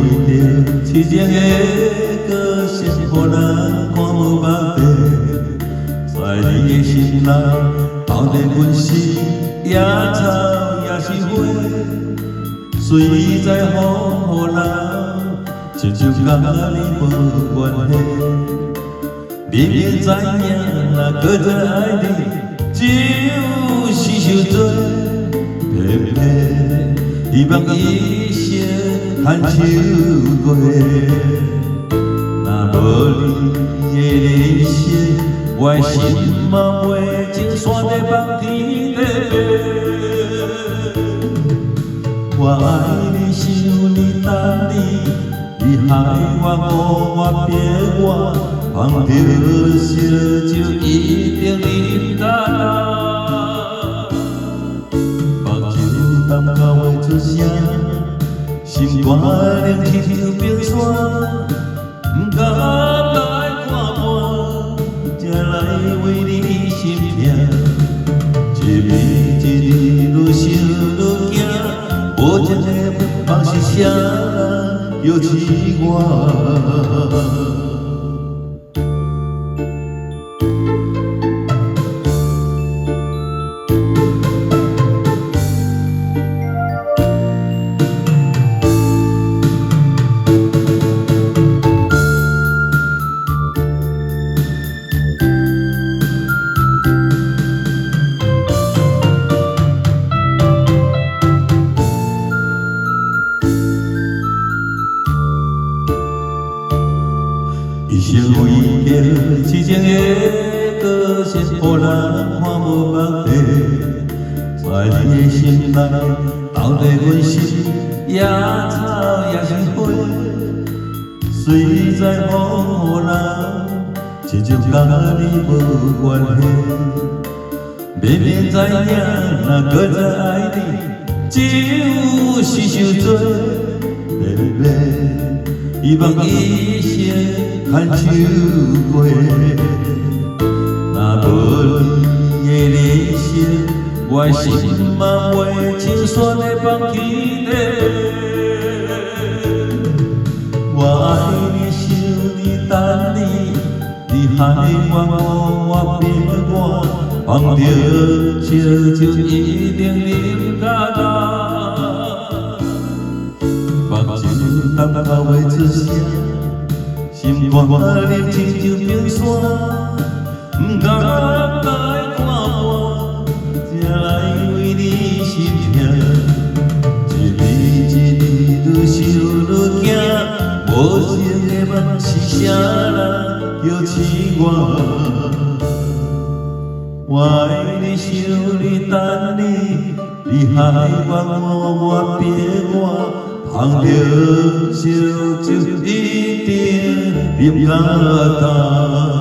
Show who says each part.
Speaker 1: 着痴情的歌声，予人看无目的。在你的心内，到底阮是野草也是花，随在风雨人，亲像甲你无关系。明明知影，若搁再爱你，只有死受罪，偏偏希望一生牵手过。若无你的人生，我的心嘛袂情线在放天地。我爱你，想你，等你，你害我，我别我，放着烧酒一定啉干焦。目睭淡到袂出声，心肝冷亲像冰山，不敢来看我，才来为你心痛。一日一日愈想愈惊，无情的梦是谁人摇起我？一生为着痴情的歌声，予人看无目的。在你的心内，到底阮是野草也是花，随在风雨人，亲像甲你无关系。明明知影，若搁再爱你，只有死受罪，偏偏希望一生牵手过。若无你的人生，我的心嘛袂情线在放天地。我爱你，想你，等你，你害我，别我，放着烧酒一定啉到干。目睭淡到袂出声，心肝冷亲像冰山，不敢来看我，才来为你心痛。一日一日愈想愈惊，无情的梦是谁人摇起我？我爱你，想你，等你，你害我，别我，放着烧酒一定啉到干。